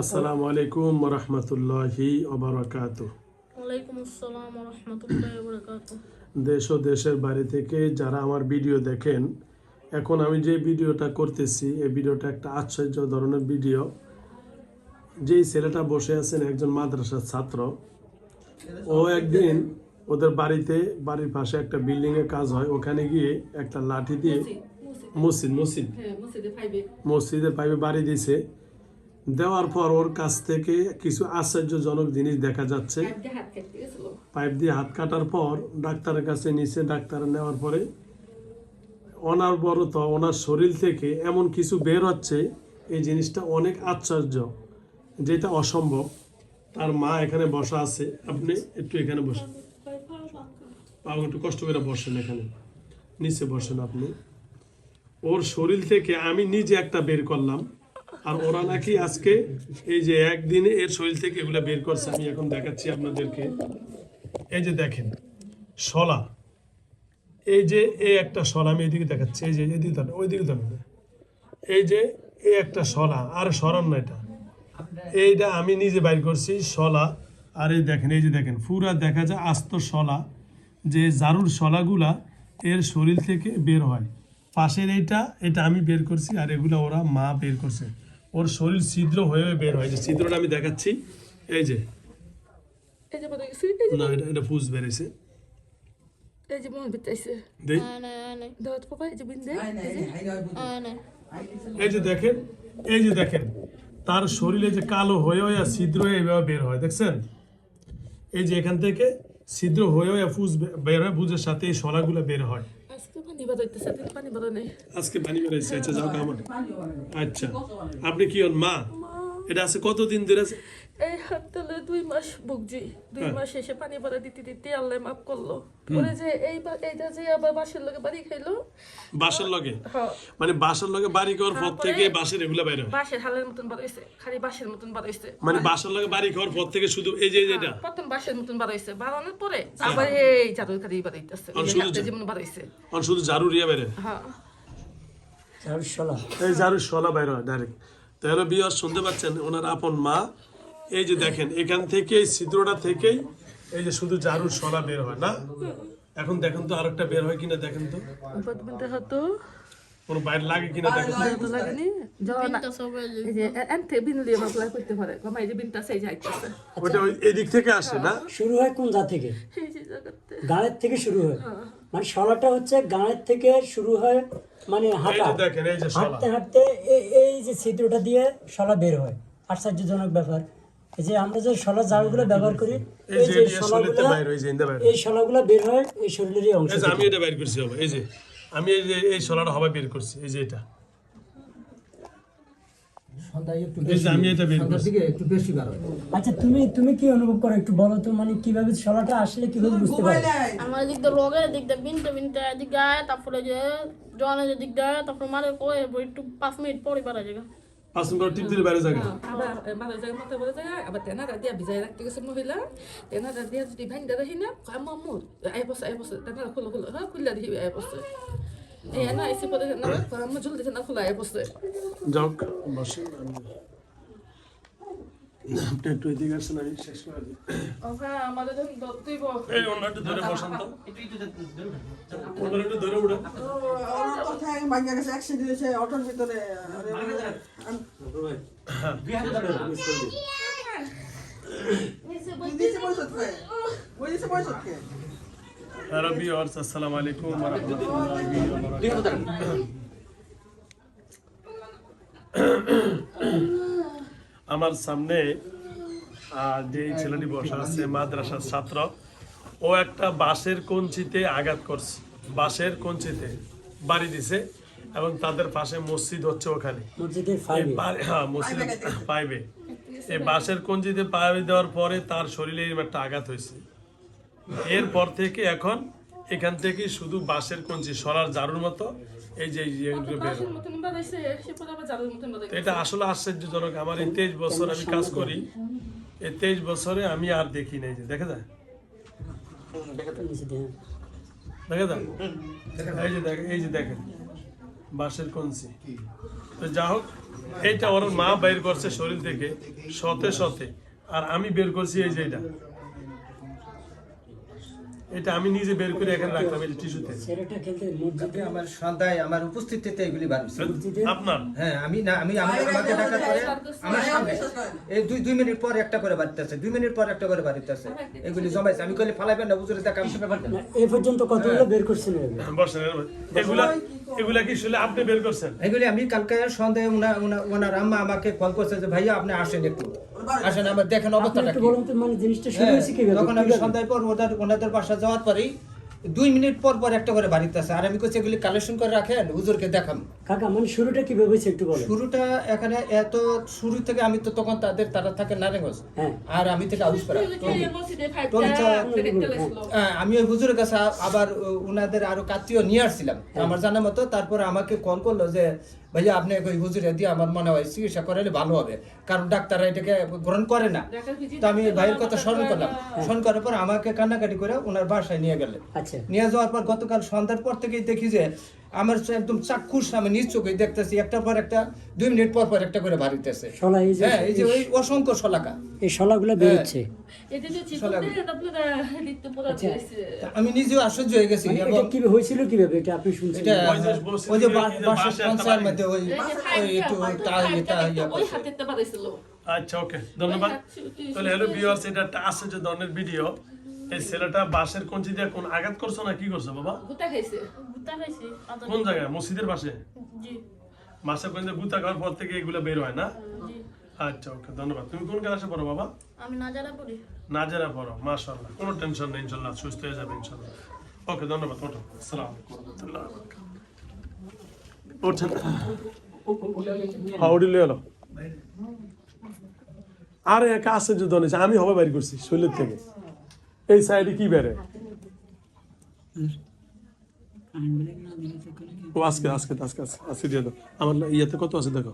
আসসালামু আলাইকুম ওয়া রাহমাতুল্লাহি ওয়া বারাকাতুহু। ওয়ালাইকুম আসসালাম ওয়া রাহমাতুল্লাহি ওয়া বারাকাতুহু। দেশ ও দেশের বাইরে থেকে যারা আমার ভিডিও দেখেন, এখন আমি যে ভিডিওটা করতেছি এই ভিডিওটা একটা আশ্চর্য ধরনের ভিডিও। যেই ছেলেটা বসে আছেন একজন মাদ্রাসার ছাত্র। ও একদিন ওদের বাড়ির পাশে একটা বিল্ডিংয়ে কাজ হয়, ওখানে গিয়ে একটা লাঠি দিয়ে মসজিদের পাইপে বাড়ি দিয়েছে। দেওয়ার পর ওর কাছ থেকে কিছু আশ্চর্যজনক জিনিস দেখা যাচ্ছে। পাইপ দিয়ে হাত কাটার পর ডাক্তারের কাছে নিচে, ডাক্তার নেওয়ার পরে অনবরত ওনার শরীর থেকে এমন কিছু বের হচ্ছে, এই জিনিসটা অনেক আশ্চর্য, যেটা অসম্ভব। তার মা এখানে বসা আছে, আপনি একটু এখানে বসেন, পাও একটু কষ্ট করে বসেন, এখানে নিচে বসেন আপনি। ওর শরীর থেকে আমি নিজে একটা বের করলাম, আর ওরা নাকি আজকে এই যে একদিনে এর শরীর থেকে এগুলো বের করছে। আমি এখন দেখাচ্ছি আপনাদেরকে। এই যে দেখেন শলা, এই যে এই একটা শলা, আমি এইদিকে দেখাচ্ছি, এই যে এদিকে ধরেন, ওইদিকে ধরেন, এই যে এই একটা শলা, আর সরান না, এটা এইটা আমি নিজে বাইর করছি শলা। আর এই দেখেন, এই যে দেখেন পুরা দেখা যায় আস্ত শলা, যে জারুর শলাগুলা এর শরীর থেকে বের হয়। পাশের এটা আমি বের করছি, আর এগুলা ওরা মা বের করছে। ওর শরীর ছিদ্র হয়ে বের হয়, যে ছিদ্রটা আমি দেখাচ্ছি। এই যে না, এটা ফুস বেরিয়েছে। এই যে দেখেন, এই যে দেখেন তার শরীরে যে কালো হয়ে হয়ে ছিদ্র হয়ে এইভাবে বের হয়, দেখছেন? এই যে এখান থেকে ছিদ্র হয়ে হয়ে ফুস বের হয়, ফুসের সাথে এই শলাগুলো বের হয়। আজকে পানি বেরোচ্ছে। আচ্ছা যাও আমার, আচ্ছা আপনি কি হন মা? এটা আছে কতদিন ধরে আছে? এই হাততলে 2 মাস ভুগছি। 2 মাস শেষে পানি ভরা দিতে দিতে আল্লাহ মাফ করলো। পরে যে এইটা যে আবার বাসের লগে বাড়ি খাইলো। বাসের লগে? হ্যাঁ। মানে বাসের লগে বাড়ি খাওয়ার পর থেকে বাসের এগুলা বাইরে হয়? বাসের হালের মতন বাড়াইছে, খালি বাসের মতন বাড়াইছে। মানে বাসের লগে বাড়ি খাওয়ার পর থেকে শুধু এই যে এটা প্রথম বাসের মতন বাড়াইছে, বাড়ানোর পরে আবার এই জাদুর খালি বাড়াইতেছে, যেমন বাড়াইছে আর শুধু জারু রিয়া বাইরে। হ্যাঁ, জারুর শলা, এই জারুর শলা বাইরে হয় ডাইরেক্ট। তো এরা বিয়ার শুনতে পাচ্ছেন ওনার আপন মা। এই যে দেখেন এখান থেকে এই ছিদ্রটা থেকেই এই যে শুধু জারুর শলা বের হয় না। এখন দেখেন তো আরেকটা বের হয় কিনা, দেখেন তো হতো কোনো বাইরে লাগে কিনা দেখেন তো। লাগেনি এই যে এনতে বিনলি মাপলা করতে পারে, কমাই যে বিনটা সেই যাইতেছে। ওটা ওই এদিক থেকে আসে না? শুরু হয় কোন জায়গা থেকে? এই যে জায়গাতে গাঁয়ের থেকে শুরু হয়। মানে শলাটা হচ্ছে গাঁয়ের থেকে শুরু হয়, মানে হাঁটা, এই যে দেখেন এই যে শলা, হাঁটতে হাঁটতে এই যে ছিদ্রটা দিয়ে শলা বের হয়। আশ্চর্যজনক ব্যাপার, এই যে আমরা যে শলা জারগুলো ব্যবহার করি, এই যে শলাগুলো বাইরে হই যে ইন্দা বাইরে, এই শলাগুলো বের হয় এই শরীরেরই অংশ। এই যে আমি এটা বাইর করছি হবে, এই যে আমি এই যে এই শলাটা হবে বের করছি, এই যে এটা, এই যে আমি এটা বের করছি। আচ্ছা তুমি কি অনুভব করো একটু বলো তো, মানে কিভাবে শলাটা আসলে কিভাবে বুঝতে পারো? আমার দিক দিয়ে লগে দিক দিয়ে বিনতে দিক গায়, তারপরে যে জনের দিক দেয়, তারপরে মারে কই একটু 5 মিনিট পরে বাড়া জায়গা 5 মিনিট টিপ দিলে বাইরে জায়গা। আবার বারো জায়গা মতো বলে যায়, আবার তেনারা দিয়া ভিজাই রাখতে গেছে মহিলা, তেনারা দিয়া যদি ভাঙ দেখি না আম্মু আম্মু আই বসে তেনারা খুলো হ্যাঁ খুললা দেখি আই বসে এই না এসে পরে না আম্মু জলদি না খোলা আই বসে যাও বসেন, আপনি একটু এদিকে আসেন, আমি শেষ করে দিই। হ্যাঁ আমাদের যখন দত্তই বল এই অন্যটা ধরে বসান তো, অন্যটা ধরে উঠে। কোথায় ভাঙা গেছে, অ্যাক্সিডেন্ট হয়েছে অটোর ভিতরে। হ্যালো ভিউয়ার্স, আসসালামু আলাইকুম ওয়া রাহমাতুল্লাহি ওয়া বারাকাতুহু। আমার সামনে যে ছেলেটি বসা আছে মাদ্রাসার ছাত্র, ও একটা বাঁশের কঞ্চিতে আঘাত করছে, বাঁশের কঞ্চিতে বাড়ি দিছে, এবং তাদের পাশে মসজিদ হচ্ছে ওখানে, হ্যাঁ মসজিদের পাইবে। এই বাঁশের কঞ্চিতে পাইবে দেওয়ার পরে তার শরীরে একটা আঘাত হয়েছে। এরপর থেকে এখন এখান থেকে শুধু বাঁশের কঞ্চি সরার জারুর মতো এই যে বের হয়। এটা আসলে আশ্চর্যজনক। আমার এই 23 বছর আমি কাজ করি, এই 23 বছরে আমি আর দেখি নাই। যে দেখা যায়, দেখা যায়, এই যে দেখেন বাঁশের কঞ্চি। তো যা হোক, এইটা ওর মা বের করছে শরীর থেকে সতে সতে, আর আমি বের করছি এই যে এটা আমি নিজে বের করে এখানে রাখলাম এই টিস্যুতে। ছেলেটা খেলতে মসজিদে আমার সন্ধ্যায় আমার উপস্থিতিতে এগুলি বার হয়েছে। আপনার হ্যাঁ, আমাকে ডাকার পরে আমার সামনে এই 2 মিনিট পর একটা করে বাড়িতেছে, 2 মিনিট পর একটা করে বাড়িতেছে, এগুলি জমাইছে। আমি কইলে ফালাইবেন না, বুঝলে দেখ আমি ব্যাপার না। এই পর্যন্ত কতগুলো বের করছেন বসেন, এগুলা কি শুলে আপনি বের করছেন? এগুলি আমি কালকে সন্ধ্যায় ওনার আম্মা আমাকে কল করছে যে ভাইয়া আপনি আসেন, একটু আসেন, আমার দেখেন অবস্থাটা একটু কি। বলুন তো, মানে জিনিসটা শুরু হ্যাঁ, হয়েছে কিভাবে? তখন আমি সন্ধ্যায় পর ওনাদের বাসা যাওয়ার পরেই 2 মিনিট পর পর একটা করে বাড়িতে আসে। আর আমি কইছি এগুলি কালেকশন করে রাখেন, হুজুরকে দেখাম। কাকা মানে শুরুটা কিভাবে হয়েছে একটু বলেন। শুরুটা এখানে এত শুরু থেকে আমি তো তখন তারা থাকে নারায়ণগঞ্জ, হ্যাঁ। আর আমি থেকে আউসপাড়া। মসজিদে আমি ওই হুজুরের কাছে আবার উনাদের আরো কাত্রীয় নিয়ে আসছিলাম আমার জানা মতো। তারপরে আমাকে কল করলো যে ভাইয়া আপনি ওই হুজুরে দিয়ে আমার মনে হয় চিকিৎসা করালে ভালো হবে, কারণ ডাক্তাররা এটাকে গ্রহণ করে না। তো আমি ভাইয়ের কথা স্মরণ করলাম, স্মরণ করার পর আমাকে কান্নাকাটি করে ওনার বাসায় নিয়ে গেলেন। আচ্ছা। নিয়ে যাওয়ার পর গতকাল সন্ধ্যার পর থেকেই দেখি যে আমার একদম চাক্ষুষ আমি নিজ চোখে দেখতেছি একটার পর একটা 2 মিনিট পর পর একটা করে বাড়িতেছে। শলা এই যে হ্যাঁ, এই যে ওই অসংখ্য শলাকা এই শলাগুলো বের হচ্ছে। এটা যে চিকন আপনারা লিখতে পড়া দিয়েছে। আমি নিজেও আশ্চর্য হয়ে গেছি। মানে এবং এটা কিভাবে হয়েছিল কিভাবে এটা আপনি শুনছেন? এটা বলছি ওই যে যে বাসার বাসায় পঞ্চায়েত একটা মধ্যে ওই একটু ইয়া ওই করছে। হাতেরটা বাড়াইছিল। আচ্ছা, ওকে, ধন্যবাদ। তাহলে হ্যালো ভিউয়ার্স, এটা একটা আশ্চর্য ধরনের ভিডিও। এই ছেলেটা বাঁশের কঞ্চি দিয়ে কোন আঘাত করছো না কি করছো বাবা? গুতা খাইছে। গুতা খাইছি আদা। কোন জায়গায়? মসজিদের পাশে? জি বাঁশের কঞ্চি গুতা খাওয়ার পর থেকে এগুলো বের হয় না? জি। আচ্ছা, ওকে, ধন্যবাদ। তুমি কোন ক্লাসে পড়ো বাবা? আমি নাজারা পড়ি। নাজেরা পড়ো, মাশাআল্লাহ। কোনো টেনশন নেই, ইনশাআল্লাহ সুস্থ হয়ে যাবে ইনশাআল্লাহ। ওকে, ধন্যবাদ। ওঠো। আসসালামু আলাইকুম ওয়া রাহমাতুল্লাহি ওয়া বারাকাতুহু। ওঠেন। হাউডি লয়ে এলো। আরে একা আশ্চর্য ধরেছে, আমি হবে বাইর করছি শরীর থেকে। এই সাইডে কি বেরে? ও আজকে দিয়ে দাও। আমার ইয়েতে কত আছে দেখো।